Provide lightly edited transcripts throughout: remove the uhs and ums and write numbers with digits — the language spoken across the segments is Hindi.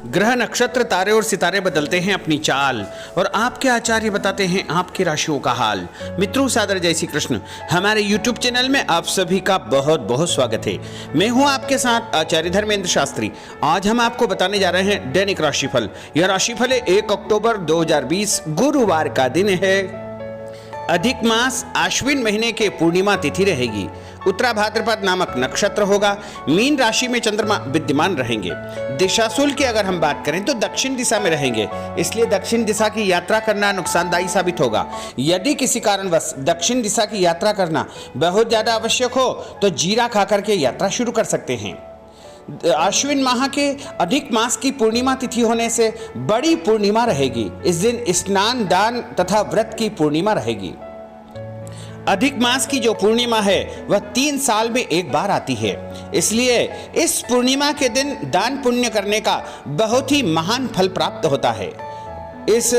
ग्रह नक्षत्र तारे और सितारे बदलते हैं अपनी चाल और आपके आचार्य बताते हैं आपकी राशियों का हाल। मित्रों, सादर जय श्री कृष्ण। हमारे YouTube चैनल में आप सभी का बहुत बहुत स्वागत है। मैं हूं आपके साथ आचार्य धर्मेंद्र शास्त्री। आज हम आपको बताने जा रहे हैं दैनिक राशिफल। यह राशिफल है 1 अक्टूबर 2020 गुरुवार का दिन है। अधिक मास आश्विन महीने के पूर्णिमा तिथि रहेगी। उत्तरा भाद्रपद नामक नक्षत्र होगा। मीन राशि में चंद्रमा विद्यमान रहेंगे। दिशाशूल की अगर हम बात करें तो दक्षिण दिशा में रहेंगे, इसलिए दक्षिण दिशा की यात्रा करना नुकसानदायी साबित होगा। यदि किसी कारणवश दक्षिण दिशा की यात्रा करना बहुत ज्यादा आवश्यक हो तो जीरा खाकर के यात्रा शुरू कर सकते हैं। आश्विन माह के अधिक मास की पूर्णिमा तिथि होने से बड़ी पूर्णिमा रहेगी। इस दिन स्नान, दान तथा व्रत की पूर्णिमा रहेगी। अधिक मास की जो पूर्णिमा है वह 3 साल में एक बार आती है, इसलिए इस पूर्णिमा के दिन दान पुण्य करने का बहुत ही महान फल प्राप्त होता है। इस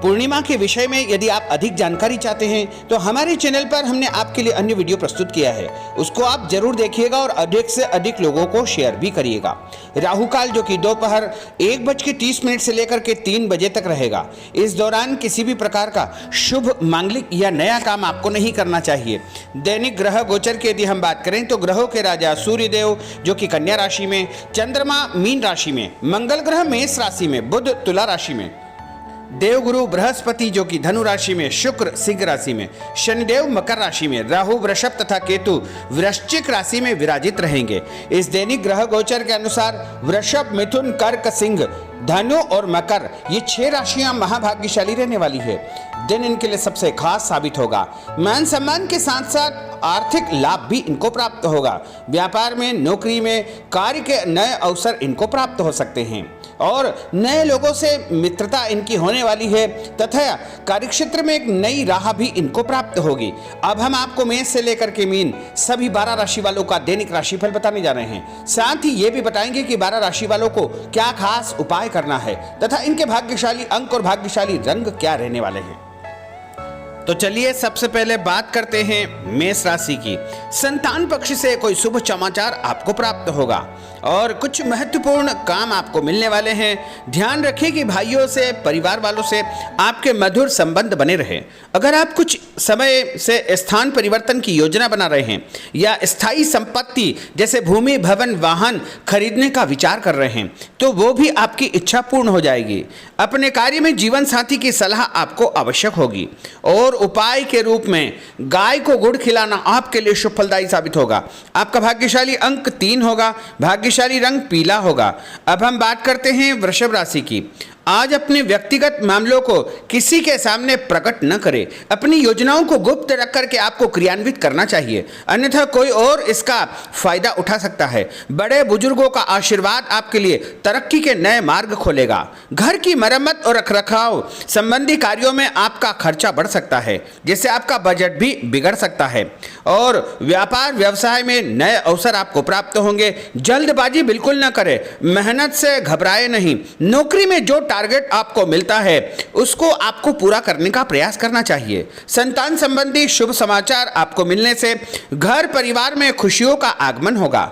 पूर्णिमा के विषय में यदि आप अधिक जानकारी चाहते हैं तो हमारे चैनल पर हमने आपके लिए अन्य वीडियो प्रस्तुत किया है, उसको आप जरूर देखिएगा और अधिक से अधिक लोगों को शेयर भी करिएगा। राहु काल जो कि दोपहर 1:30 से लेकर के 3 बजे तक रहेगा। इस दौरान किसी भी प्रकार का शुभ, मांगलिक या नया काम आपको नहीं करना चाहिए। दैनिक ग्रह गोचर की यदि हम बात करें तो ग्रहों के राजा सूर्यदेव जो कि कन्या राशि में, चंद्रमा मीन राशि में, मंगल ग्रह मेष राशि में, बुध तुला राशि में, देवगुरु बृहस्पति जो कि धनु राशि में, शुक्र सिंह राशि में, शनिदेव मकर राशि में, राहु वृषभ तथा केतु वृश्चिक राशि में विराजित रहेंगे। इस दैनिक ग्रह गोचर के अनुसार वृषभ, मिथुन, कर्क, सिंह, धनु और मकर ये 6 राशियां महाभाग्यशाली रहने वाली है। दिन इनके लिए सबसे खास साबित होगा। मान सम्मान के साथ साथ आर्थिक लाभ भी इनको प्राप्त होगा। व्यापार में, नौकरी में, कार्य के नए अवसर इनको प्राप्त हो सकते हैं और नए लोगों से मित्रता इनकी होने वाली है तथा कार्यक्षेत्र में एक नई राह भी इनको प्राप्त होगी। अब हम आपको मेष से लेकर के मीन सभी 12 राशि वालों का दैनिक राशिफल बताने जा रहे हैं। साथ ही ये भी बताएंगे कि 12 राशि वालों को क्या खास उपाय करना है तथा इनके भाग्यशाली अंक और भाग्यशाली रंग क्या रहने वाले हैं। तो चलिए सबसे पहले बात करते हैं मेष राशि की। संतान पक्ष से कोई शुभ समाचार आपको प्राप्त होगा और कुछ महत्वपूर्ण काम आपको मिलने वाले हैं। ध्यान रखिए कि भाइयों से, परिवार वालों से आपके मधुर संबंध बने रहे। अगर आप कुछ समय से स्थान परिवर्तन की योजना बना रहे हैं या स्थायी संपत्ति जैसे भूमि, भवन, वाहन खरीदने का विचार कर रहे हैं तो वो भी आपकी इच्छा पूर्ण हो जाएगी। अपने कार्य में जीवन साथी की सलाह आपको आवश्यक होगी और उपाय के रूप में गाय को गुड़ खिलाना आपके लिए शुभ फलदायी साबित होगा। आपका भाग्यशाली अंक 3 होगा। भाग्यशाली रंग पीला होगा। अब हम बात करते हैं वृषभ राशि की। आज अपने व्यक्तिगत मामलों को किसी के सामने प्रकट न करें। अपनी योजनाओं को गुप्त रख करके आपको क्रियान्वित करना चाहिए, अन्यथा कोई और इसका फायदा उठा सकता है। बड़े बुजुर्गों का आशीर्वाद आपके लिए तरक्की के नए मार्ग खोलेगा। घर की मरम्मत और रखरखाव संबंधी कार्यों में आपका खर्चा बढ़ सकता है, जिससे आपका बजट भी बिगड़ सकता है और व्यापार व्यवसाय में नए अवसर आपको प्राप्त होंगे। जल्दबाजी बिल्कुल न करें, मेहनत से घबराए नहीं। नौकरी में जो टारगेट आपको मिलता है उसको आपको पूरा करने का प्रयास करना चाहिए। संतान संबंधी शुभ समाचार आपको मिलने से घर परिवार में खुशियों का आगमन होगा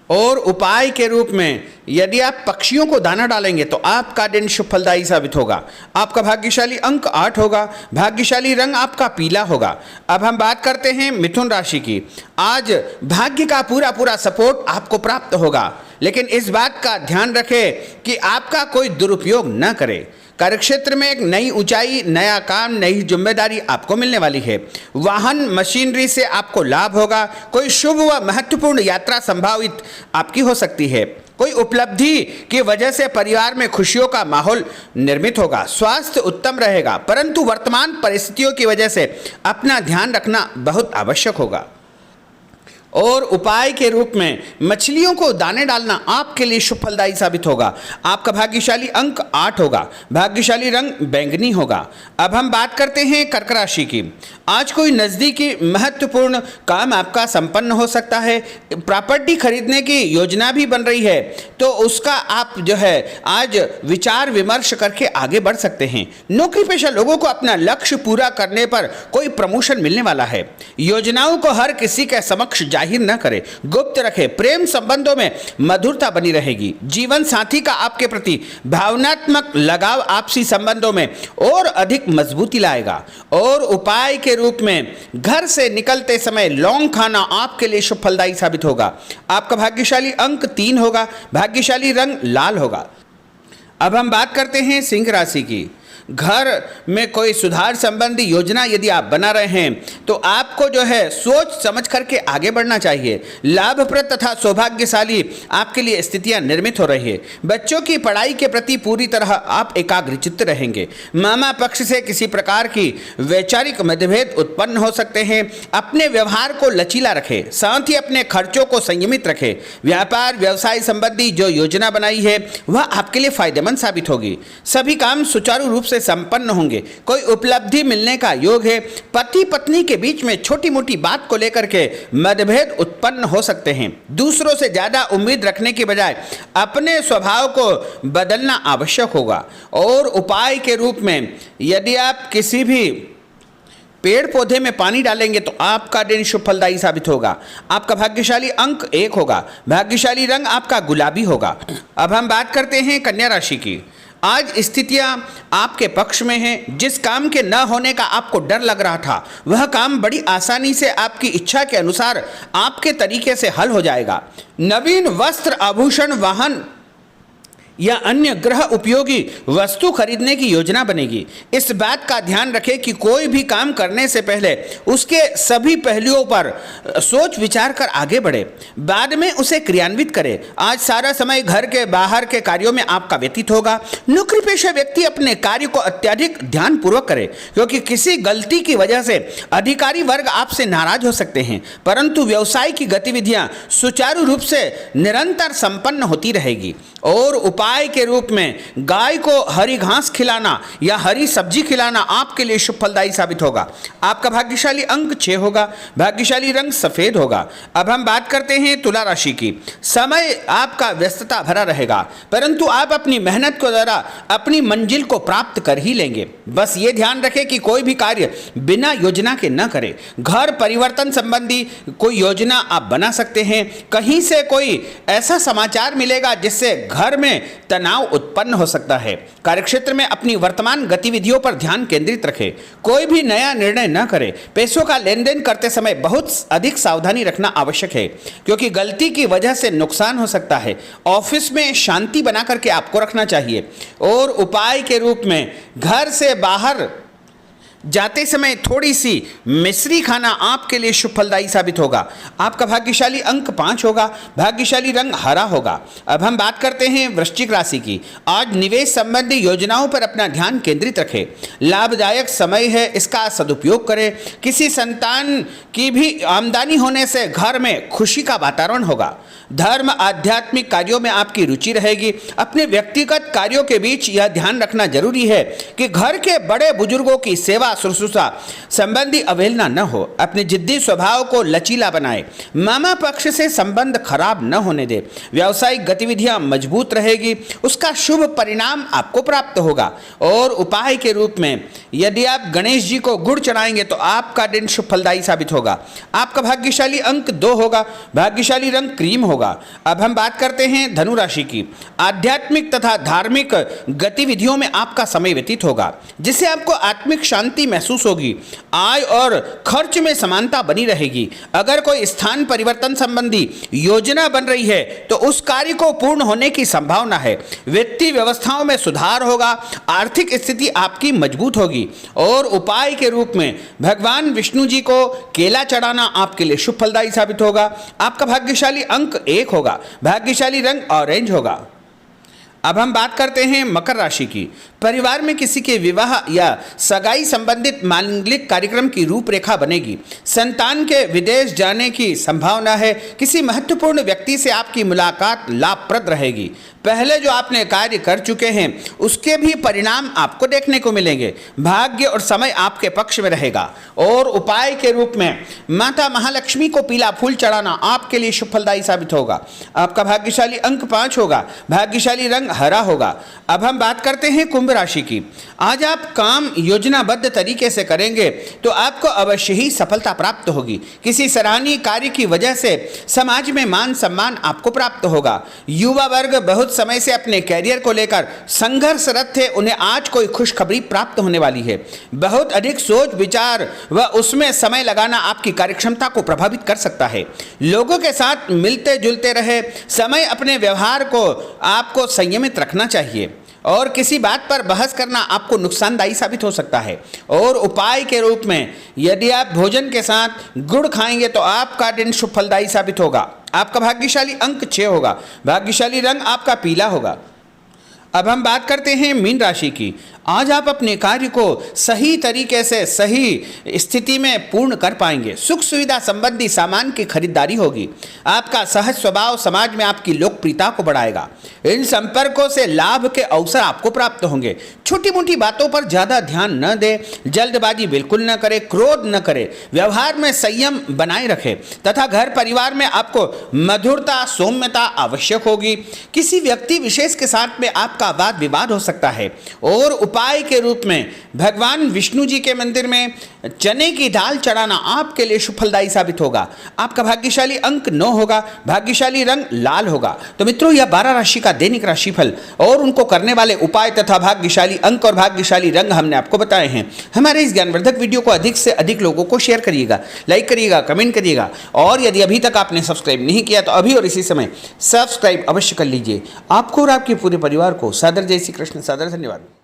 और उपाय के रूप में यदि आप पक्षियों को दाना डालेंगे तो आपका दिन शुभ फलदायी साबित होगा। आपका भाग्यशाली अंक 8 होगा। भाग्यशाली रंग आपका पीला होगा। अब हम बात करते हैं मिथुन राशि की। आज भाग्य का पूरा सपोर्ट आपको प्राप्त होगा, लेकिन इस बात का ध्यान रखें कि आपका कोई दुरुपयोग न करे। कार्यक्षेत्र में एक नई ऊंचाई, नया काम, नई जिम्मेदारी आपको मिलने वाली है। वाहन मशीनरी से आपको लाभ होगा। कोई शुभ व महत्वपूर्ण यात्रा संभावित आपकी हो सकती है। कोई उपलब्धि की वजह से परिवार में खुशियों का माहौल निर्मित होगा। स्वास्थ्य उत्तम रहेगा, परंतु वर्तमान परिस्थितियों की वजह से अपना ध्यान रखना बहुत आवश्यक होगा। और उपाय के रूप में मछलियों को दाने डालना आपके लिए शुभ फलदायी साबित होगा। आपका भाग्यशाली अंक 8 होगा। भाग्यशाली रंग बैंगनी होगा। अब हम बात करते हैं कर्क राशि की। आज कोई नज़दीकी महत्वपूर्ण काम आपका संपन्न हो सकता है। प्रॉपर्टी खरीदने की योजना भी बन रही है तो उसका आप जो है आज विचार विमर्श करके आगे बढ़ सकते हैं। नौकरी पेशा लोगों को अपना लक्ष्य पूरा करने पर कोई प्रमोशन मिलने वाला है। योजनाओं को हर किसी के समक्ष जाहिर न करें, गुप्त रखें। प्रेम संबंधों में मधुरता बनी रहेगी। जीवन साथी का आपके प्रति भावनात्मक लगाव आपसी संबंधों में और अधिक मजबूती लाएगा। और उपाय के रूप में घर से निकलते समय लौंग खाना आपके लिए शुभ फलदायी साबित होगा। आपका भाग्यशाली अंक 3 होगा। भाग्यशाली रंग लाल होगा। अब हम बात करते हैं सिंह राशि की। घर में कोई सुधार संबंधी योजना यदि आप बना रहे हैं तो आपको जो है सोच समझ करके आगे बढ़ना चाहिए। लाभप्रद तथा सौभाग्यशाली आपके लिए स्थितियां निर्मित हो रही है। बच्चों की पढ़ाई के प्रति पूरी तरह आप एकाग्रचित्त रहेंगे। मामा पक्ष से किसी प्रकार की वैचारिक मतभेद उत्पन्न हो सकते हैं। अपने व्यवहार को लचीला रखें, साथ ही अपने खर्चों को संयमित रखें। व्यापार व्यवसाय संबंधी जो योजना बनाई है वह आपके लिए फायदेमंद साबित होगी। सभी काम सुचारू रूप से संपन्न होंगे। कोई उपलब्धि मिलने का योग है। पति पत्नी के बीच में छोटी मोटी बात को लेकर के मतभेद उत्पन्न हो सकते हैं। दूसरों से ज्यादा उम्मीद रखने की बजाय अपने स्वभाव को बदलना आवश्यक होगा। और उपाय के रूप में यदि आप किसी भी पेड़ पौधे में पानी डालेंगे तो आपका दिन शुभ फलदायी साबित होगा। आपका भाग्यशाली अंक 1 होगा। भाग्यशाली रंग आपका गुलाबी होगा। अब हम बात करते हैं कन्या राशि की। आज स्थितियां आपके पक्ष में हैं। जिस काम के न होने का आपको डर लग रहा था वह काम बड़ी आसानी से आपकी इच्छा के अनुसार आपके तरीके से हल हो जाएगा। नवीन वस्त्र, आभूषण, वाहन या अन्य गृह उपयोगी वस्तु खरीदने की योजना बनेगी। इस बात का ध्यान रखें कि कोई भी काम करने से पहले उसके सभी पहलुओं पर सोच विचार कर आगे बढ़े, बाद में उसे क्रियान्वित करें। आज सारा समय घर के बाहर के कार्यों में आपका व्यतीत होगा। नौकरी पेशा व्यक्ति अपने कार्य को अत्यधिक ध्यानपूर्वक करे, क्योंकि किसी गलती की वजह से अधिकारी वर्ग आपसे नाराज हो सकते हैं। परंतु व्यवसाय की गतिविधियां सुचारू रूप से निरंतर संपन्न होती रहेगी। और उपाय के रूप में गाय को हरी घास खिलाना या हरी सब्जी खिलाना आपके लिए शुभ फलदायी साबित होगा। आपका भाग्यशाली अंक 6 होगा। भाग्यशाली रंग सफेद होगा। अब हम बात करते हैं तुला राशि की। समय आपका व्यस्तता भरा रहेगा, परंतु आप अपनी मेहनत के द्वारा अपनी मंजिल को प्राप्त कर ही लेंगे। बस ये ध्यान रखें कि कोई भी कार्य बिना योजना के न करें। घर परिवर्तन संबंधी कोई योजना आप बना सकते हैं। कहीं से कोई ऐसा समाचार मिलेगा जिससे घर में तनाव उत्पन्न हो सकता है। कार्यक्षेत्र में अपनी वर्तमान गतिविधियों पर ध्यान केंद्रित रखें। कोई भी नया निर्णय न करें। पैसों का लेन देन करते समय बहुत अधिक सावधानी रखना आवश्यक है, क्योंकि गलती की वजह से नुकसान हो सकता है। ऑफिस में शांति बना करके आपको रखना चाहिए। और उपाय के रूप में घर से बाहर जाते समय थोड़ी सी मिश्री खाना आपके लिए शुभ फलदायी साबित होगा। आपका भाग्यशाली अंक 5 होगा। भाग्यशाली रंग हरा होगा। अब हम बात करते हैं वृश्चिक राशि की। आज निवेश संबंधी योजनाओं पर अपना ध्यान केंद्रित रखें। लाभदायक समय है, इसका सदुपयोग करें। किसी संतान की भी आमदनी होने से घर में खुशी का वातावरण होगा। धर्म आध्यात्मिक कार्यों में आपकी रुचि रहेगी। अपने व्यक्तिगत कार्यों के बीच यह ध्यान रखना जरूरी है कि घर के बड़े बुजुर्गों की सेवा शुश्रूषा संबंधी अवहेलना न हो। अपने जिद्दी स्वभाव को लचीला बनाए। मामा पक्ष से संबंध खराब न होने दे। व्यावसायिक गतिविधियां मजबूत रहेगी, उसका शुभ परिणाम आपको प्राप्त होगा। और उपाय के रूप में यदि आप गणेश जी को गुड़ चढ़ाएंगे तो आपका दिन शुभ फलदायी साबित होगा। आपका भाग्यशाली अंक 2 होगा। भाग्यशाली रंग क्रीम होगा। अब हम बात करते हैं धनु राशि की। आध्यात्मिक तथा धार्मिक गतिविधियों में आपका समय व्यतीत होगा, जिससे आपको आत्मिक शांति महसूस होगी। आय और खर्च में समानता बनी रहेगी। अगर कोई स्थान परिवर्तन संबंधी योजना बन रही है तो उस कार्य को पूर्ण होने की संभावना है। वित्तीय व्यवस्थाओं में सुधार होगा। आर्थिक स्थिति आपकी मजबूत होगी। और उपाय के रूप में भगवान विष्णु जी को केला चढ़ाना आपके लिए शुभ फलदायी साबित होगा। आपका भाग्यशाली अंक 1 होगा। भाग्यशाली रंग ऑरेंज होगा। अब हम बात करते हैं मकर राशि की। परिवार में किसी के विवाह या सगाई संबंधित मांगलिक कार्यक्रम की रूपरेखा बनेगी। संतान के विदेश जाने की संभावना है। किसी महत्वपूर्ण व्यक्ति से आपकी मुलाकात लाभप्रद रहेगी। पहले जो आपने कार्य कर चुके हैं उसके भी परिणाम आपको देखने को मिलेंगे। भाग्य और समय आपके पक्ष में रहेगा। और उपाय के रूप में माता महालक्ष्मी को पीला फूल चढ़ाना आपके लिए शुभ फलदायी साबित होगा। आपका भाग्यशाली अंक 5 होगा। भाग्यशाली रंग हरा होगा। अब हम बात करते हैं कुंभ राशि की। आज आप काम योजनाबद्ध तरीके से करेंगे तो आपको अवश्य ही सफलता प्राप्त होगी। किसी सराहनीय कार्य की वजह से समाज में मान सम्मान आपको प्राप्त होगा। युवा वर्ग बहुत समय से अपने कैरियर को लेकर संघर्षरत थे, उन्हें आज कोई खुशखबरी प्राप्त होने वाली है। बहुत अधिक सोच विचार व उसमें समय लगाना आपकी कार्यक्षमता को प्रभावित कर सकता है। लोगों के साथ मिलते जुलते रहे, समय अपने व्यवहार को आपको संयमित रखना चाहिए और किसी बात पर बहस करना आपको नुकसानदायी साबित हो सकता है। और उपाय के रूप में यदि आप भोजन के साथ गुड़ खाएंगे तो आपका दिन शुभ फलदायी साबित होगा। आपका भाग्यशाली अंक 6 होगा। भाग्यशाली रंग आपका पीला होगा। अब हम बात करते हैं मीन राशि की। आज आप अपने कार्य को सही तरीके से सही स्थिति में पूर्ण कर पाएंगे। सुख सुविधा संबंधी सामान की खरीदारी होगी। आपका सहज स्वभाव समाज में आपकी लोकप्रियता को बढ़ाएगा। इन संपर्कों से लाभ के अवसर आपको प्राप्त होंगे। छोटी मोटी बातों पर ज़्यादा ध्यान न दें, जल्दबाजी बिल्कुल न करें, क्रोध न करें, व्यवहार में संयम बनाए रखें तथा घर परिवार में आपको मधुरता सौम्यता आवश्यक होगी। किसी व्यक्ति विशेष के साथ में आपका वाद विवाद हो सकता है। और उपाय के रूप में भगवान विष्णु जी के मंदिर में चने की दाल चढ़ाना आपके लिए शुभ फलदायी साबित होगा। आपका भाग्यशाली अंक 9 होगा। भाग्यशाली रंग लाल होगा। तो मित्रों, यह 12 राशि का दैनिक राशिफल और उनको करने वाले उपाय तथा भाग्यशाली अंक और भाग्यशाली रंग हमने आपको बताए हैं। हमारे इस ज्ञानवर्धक वीडियो को अधिक से अधिक लोगों को शेयर करिएगा, लाइक करिएगा, कमेंट करिएगा और यदि अभी तक आपने सब्सक्राइब नहीं किया तो अभी और इसी समय सब्सक्राइब अवश्य कर लीजिए। आपको और आपके पूरे परिवार को सादर जय श्री कृष्ण। सादर धन्यवाद।